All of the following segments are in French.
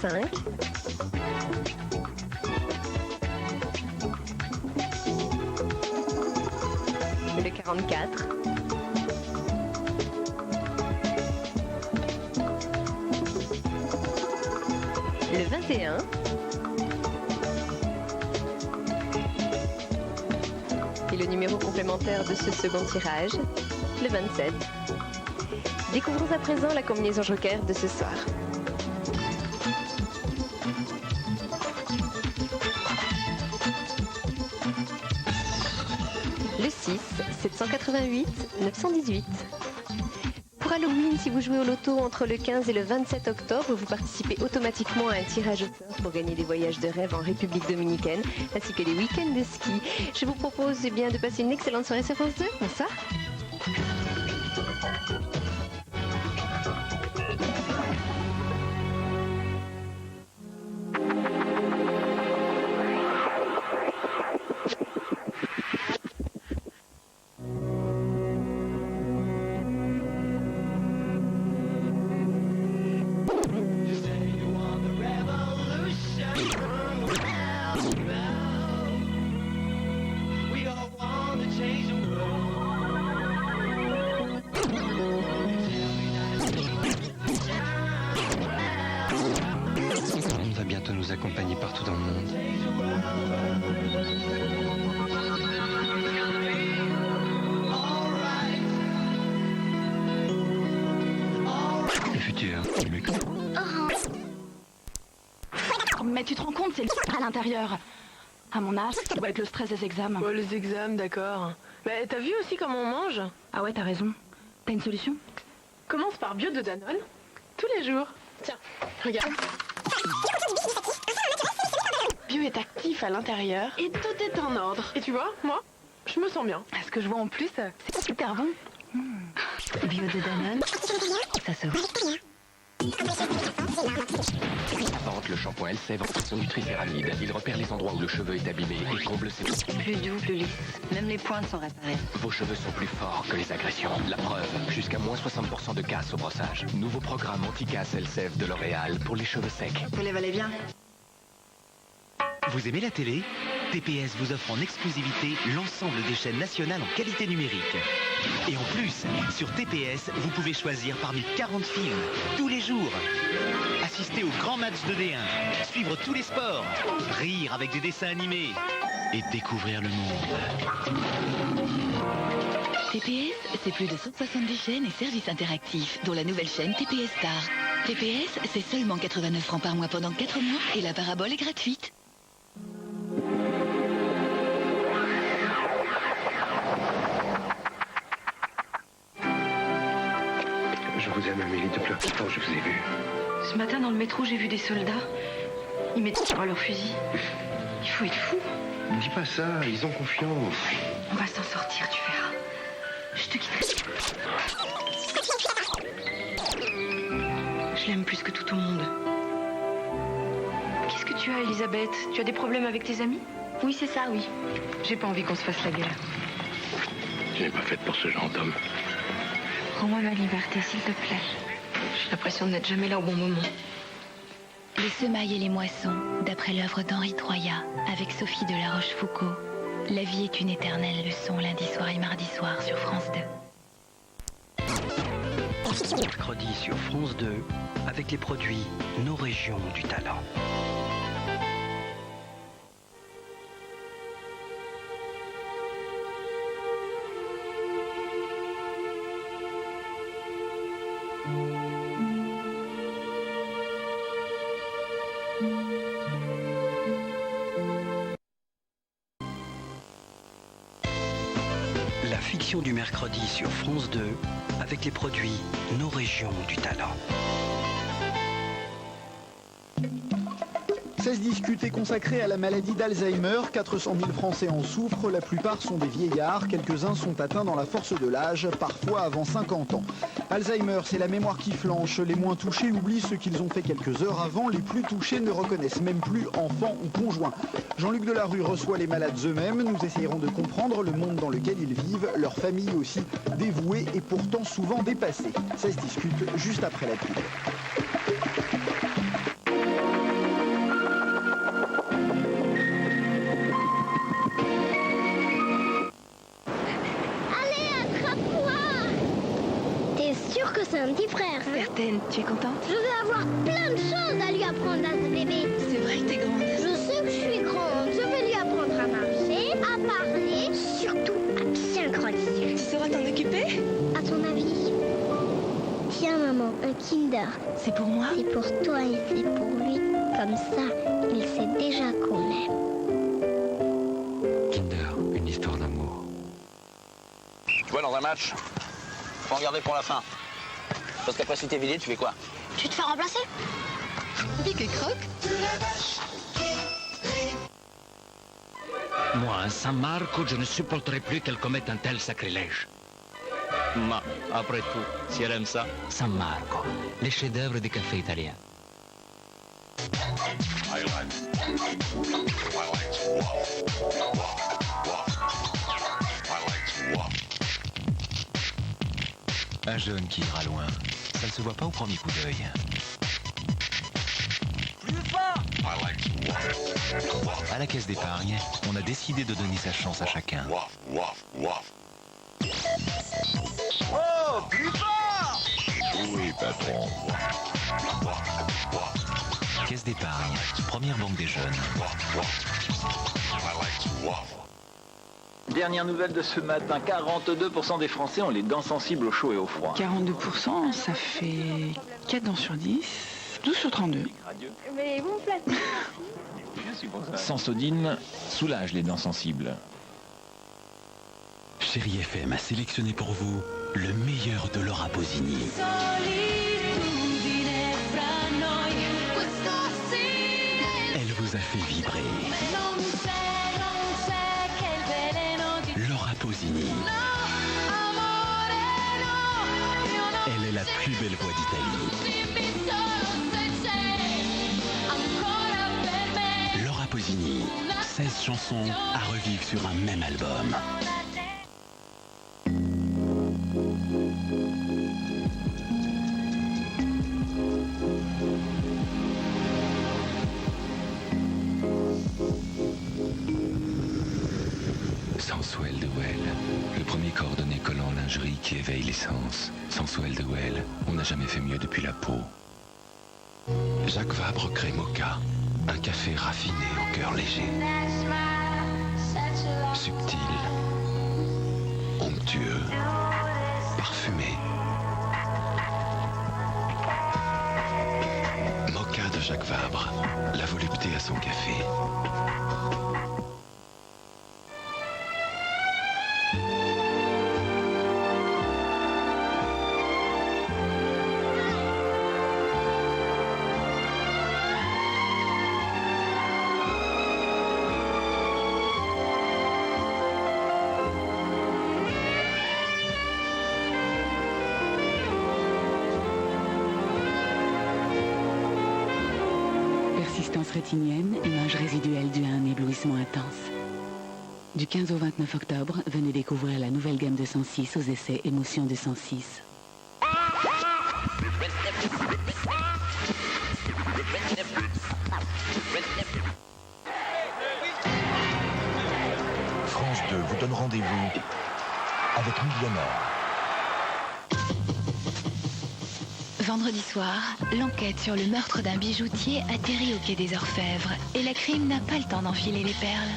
35. Le 44. Le 21. Et le numéro complémentaire de ce second tirage, le 27. Découvrons à présent la combinaison joker de ce soir. Le 6, 788, 918. Pour Halloween, si vous jouez au loto entre le 15 et le 27 octobre, vous participez automatiquement à un tirage au sort pour gagner des voyages de rêve en République dominicaine, ainsi que des week-ends de ski. Je vous propose de passer une excellente soirée sur France 2. Bonsoir. Accompagner partout dans le monde. Le futur, Mais tu te rends compte, c'est le à l'intérieur. À mon âge, ça doit être le stress des examens. Ouais, les examens, d'accord. Mais t'as vu aussi comment on mange? Ah ouais, t'as raison. T'as une solution? Commence par bio de Danone, tous les jours. Tiens, regarde. Bio est actif à l'intérieur et tout est en ordre. Et tu vois, moi, je me sens bien. Ce que je vois en plus, c'est super bon. Bio de Danone, ça se voit. Apporte le shampoing Elseve en son nutricéramide. Il repère les endroits où le cheveu est abîmé et comble ses... Plus doux, plus lisse. Même les pointes sont réparées. Vos cheveux sont plus forts que les agressions. La preuve, jusqu'à moins 60% de casse au brossage. Nouveau programme anti-casse Elseve de L'Oréal pour les cheveux secs. Vous les valez bien? Vous aimez la télé? TPS vous offre en exclusivité l'ensemble des chaînes nationales en qualité numérique. Et en plus, sur TPS, vous pouvez choisir parmi 40 films, tous les jours. Assister aux grands matchs de D1, suivre tous les sports, rire avec des dessins animés et découvrir le monde. TPS, c'est plus de 170 chaînes et services interactifs, dont la nouvelle chaîne TPS Star. TPS, c'est seulement 89 francs par mois pendant 4 mois et la parabole est gratuite. Je vous aime, Amélie, depuis le temps que je vous ai vu. Ce matin, dans le métro, j'ai vu des soldats. Ils mettent sur leur fusil. Il faut être fou. Ne dis pas ça, ils ont confiance. On va s'en sortir, tu verras. Je te quitte. Je l'aime plus que tout au monde. Qu'est-ce que tu as, Elisabeth? Tu as des problèmes avec tes amis? Oui, c'est ça, oui. J'ai pas envie qu'on se fasse la guerre. Tu n'es pas faite pour ce genre d'homme. Rends-moi ma liberté, s'il te plaît. J'ai l'impression de n'être jamais là au bon moment. Les semailles et les moissons, d'après l'œuvre d'Henri Troyat, avec Sophie de la Rochefoucauld. La vie est une éternelle leçon, lundi soir et mardi soir sur France 2. Mercredi sur France 2, avec les produits Nos Régions du Talent. La fiction du mercredi sur France 2, avec les produits Nos Régions du Talent. 16 discutes est consacré à la maladie d'Alzheimer. 400 000 Français en souffrent. La plupart sont des vieillards. Quelques-uns sont atteints dans la force de l'âge, parfois avant 50 ans. Alzheimer, c'est la mémoire qui flanche. Les moins touchés oublient ce qu'ils ont fait quelques heures avant. Les plus touchés ne reconnaissent même plus enfants ou conjoints. Jean-Luc Delarue reçoit les malades eux-mêmes. Nous essayerons de comprendre le monde dans lequel ils vivent, leurs familles aussi, dévouées et pourtant souvent dépassées. 16 discutes juste après la pub. j'ai un petit frère. Certaine, tu es contente? Je vais avoir plein de choses à lui apprendre à ce bébé. C'est vrai que t'es grande. Je sais que je suis grande. Je vais lui apprendre à marcher, à parler, surtout à bien grandir. Tu sauras t'en occuper? À ton avis? Tiens maman, un Kinder. C'est pour moi? C'est pour toi et c'est pour lui. Comme ça, il sait déjà qu'on l'aime. Kinder, une histoire d'amour. Tu vois, dans un match, faut en garder pour la fin. Parce qu'après, si t'es vidé, tu fais quoi? Tu te fais remplacer? Pique et croque. Moi, à San Marco, je ne supporterai plus qu'elle commette un tel sacrilège. Ma, après tout, si elle aime ça, San Marco, les chefs-d'œuvre des cafés italiens. Un jeune qui ira loin, ça ne se voit pas au premier coup d'œil. À la caisse d'épargne, on a décidé de donner sa chance à chacun. Oh, plus fort! Oui, patron. Caisse d'épargne, première banque des jeunes. Dernière nouvelle de ce matin, 42% des Français ont les dents sensibles au chaud et au froid. 42%, ça fait 4 dents sur 10, 12 sur 32. Mais vous me flattez. Sensodine soulage les dents sensibles. Chérie FM a sélectionné pour vous le meilleur de Laura Pausini. Elle vous a fait vibrer. Laura Pausini. Elle est la plus belle voix d'Italie. Laura Pausini, 16 chansons à revivre sur un même album. Sensuel de Well, le premier coordonné collant lingerie qui éveille les sens. Sensuel de Well, on n'a jamais fait mieux depuis la peau. Jacques Vabre crée Mocha, un café raffiné au cœur léger. Subtil, onctueux, parfumé. Mocha de Jacques Vabre, la volupté à son café. Persistance rétinienne, image résiduelle due à un éblouissement intense. Du 15 au 29 octobre, venez découvrir la nouvelle gamme de 106 aux essais Émotion de 106. France 2 vous donne rendez-vous avec Millionnaire. Vendredi soir, l'enquête sur le meurtre d'un bijoutier atterrit au quai des Orfèvres et la crime n'a pas le temps d'enfiler les perles.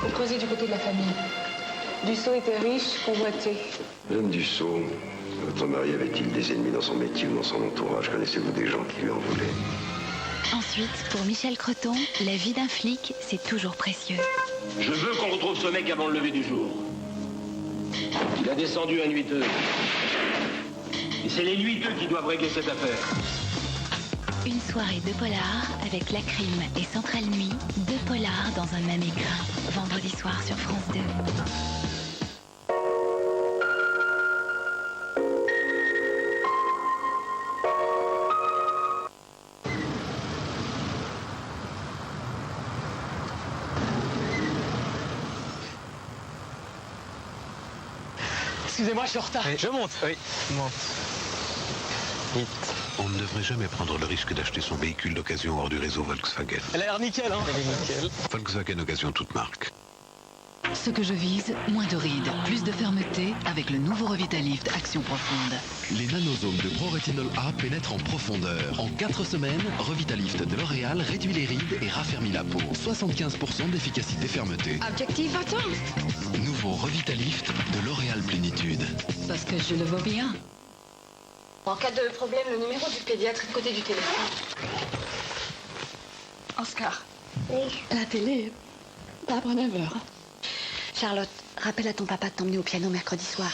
On creusait du côté de la famille. Dussault était riche, convoité. Madame Dussault, votre mari avait-il des ennemis dans son métier ou dans son entourage? Connaissez-vous des gens qui lui en voulaient? Ensuite, pour Michel Creton, la vie d'un flic, c'est toujours précieux. Je veux qu'on retrouve ce mec avant le lever du jour. Il a descendu un nuiteux. Et c'est les nuiteux qui doivent régler cette affaire. Une soirée de polar avec La Crime et Centrale Nuit, deux polars dans un même écrin. Vendredi soir sur France 2. Excusez-moi, je suis en retard. Oui. Je monte. Oui, monte. Vite. On ne devrait jamais prendre le risque d'acheter son véhicule d'occasion hors du réseau Volkswagen. Elle a l'air nickel, hein? Elle est nickel. Volkswagen Occasion toute marque. Ce que je vise, moins de rides, plus de fermeté avec le nouveau Revitalift Action Profonde. Les nanosomes de ProRetinol A pénètrent en profondeur. En 4 semaines, Revitalift de L'Oréal réduit les rides et raffermit la peau. 75% d'efficacité fermeté. Objectif atteint. Nouveau Revitalift de L'Oréal Plénitude. Parce que je le vois bien. En cas de problème, le numéro du pédiatre est de côté du téléphone. Oscar. Oui. La télé, pas après 9h. Charlotte, rappelle à ton papa de t'emmener au piano mercredi soir.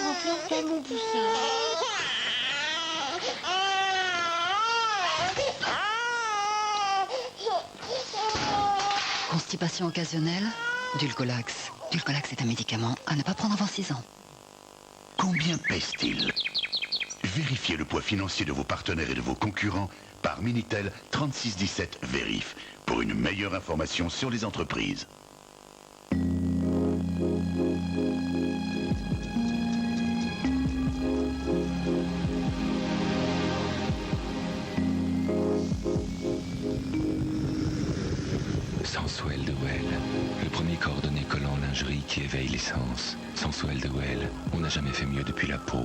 On pleure pas mon poussin. Constipation occasionnelle, Dulcolax. Dulcolax est un médicament à ne pas prendre avant 6 ans. Combien pèse-t-il? Vérifiez le poids financier de vos partenaires et de vos concurrents par Minitel 3617 Vérif pour une meilleure information sur les entreprises. Sensuel de Well, le premier coordonné collant en lingerie qui éveille les sens. Sensuel de Well, on n'a jamais fait mieux depuis la peau.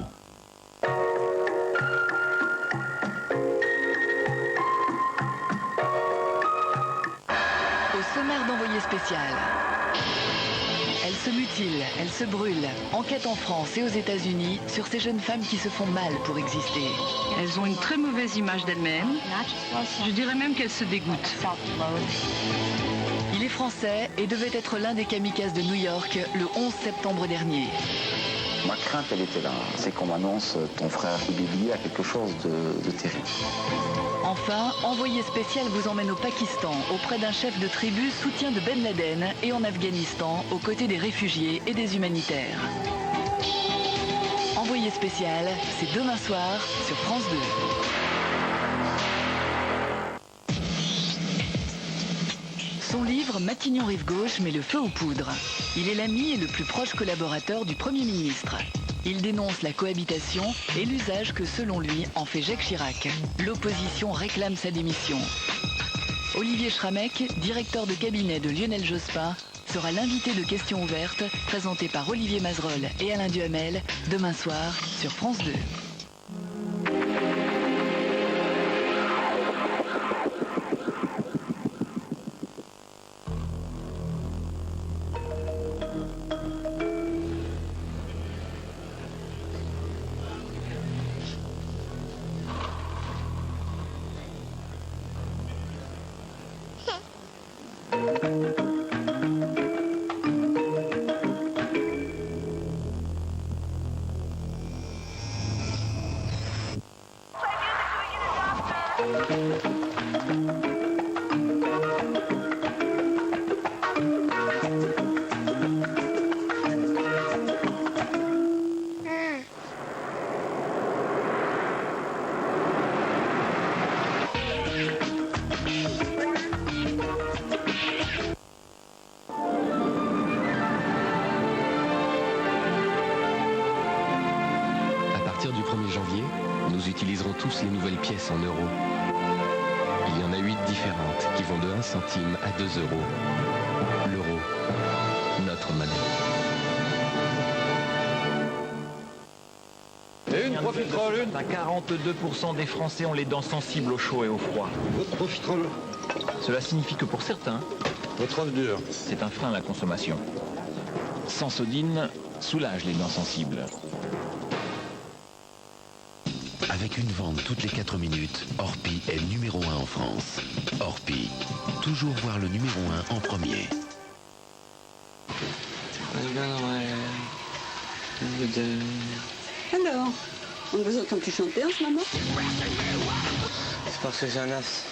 Au sommaire d'envoyé spécial. Elle se mutile, elle se brûle. Enquête en France et aux États-Unis sur ces jeunes femmes qui se font mal pour exister. Elles ont une très mauvaise image d'elles-mêmes. Je dirais même qu'elles se dégoûtent. Il est français et devait être l'un des kamikazes de New York le 11 septembre dernier. Ma crainte, elle était là. C'est qu'on m'annonce ton frère Bibi a quelque chose de terrible. Enfin, envoyé spécial vous emmène au Pakistan, auprès d'un chef de tribu soutien de Ben Laden, et en Afghanistan, aux côtés des réfugiés et des humanitaires. Envoyé spécial, c'est demain soir sur France 2. Son livre Matignon Rive Gauche met le feu aux poudres. Il est l'ami et le plus proche collaborateur du Premier ministre. Il dénonce la cohabitation et l'usage que, selon lui, en fait Jacques Chirac. L'opposition réclame sa démission. Olivier Schramek, directeur de cabinet de Lionel Jospin, sera l'invité de Questions ouvertes, présenté par Olivier Mazerolle et Alain Duhamel, demain soir sur France 2. Nous utiliserons tous les nouvelles pièces en euros. Il y en a 8 différentes qui vont de 1 centime à 2 euros. L'euro, notre monnaie. Et une profiterole, une. 42% des Français ont les dents sensibles au chaud et au froid. Votre profiterole. Cela signifie que pour certains, votre œuf dur. C'est un frein à la consommation. Sensodine soulage les dents sensibles. Avec une vente toutes les 4 minutes, Orpi est numéro 1 en France. Orpi, toujours voir le numéro 1 en premier. Alors, on vous entend plus chanter en ce moment? C'est parce que j'ai un as.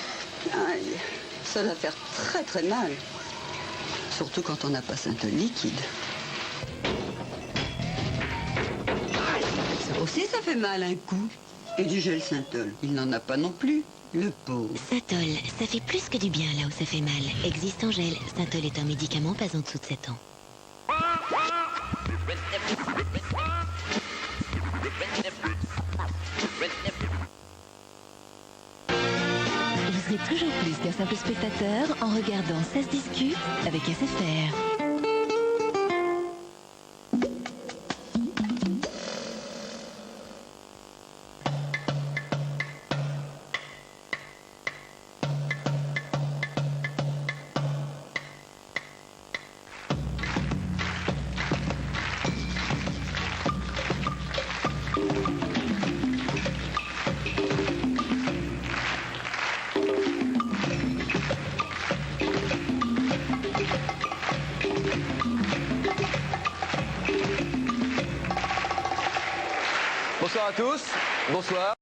Aïe, ça va faire très très mal. Surtout quand on n'a pas Synthol liquide. Ça aussi, ça fait mal un coup. Et du gel Synthol, il n'en a pas non plus, le pauvre. Synthol, ça fait plus que du bien là où ça fait mal. Existe en gel. Synthol est un médicament pas en dessous de 7 ans. offrez toujours plus qu'un simple spectateur en regardant Ça se discute avec SFR. Bonsoir à tous, bonsoir.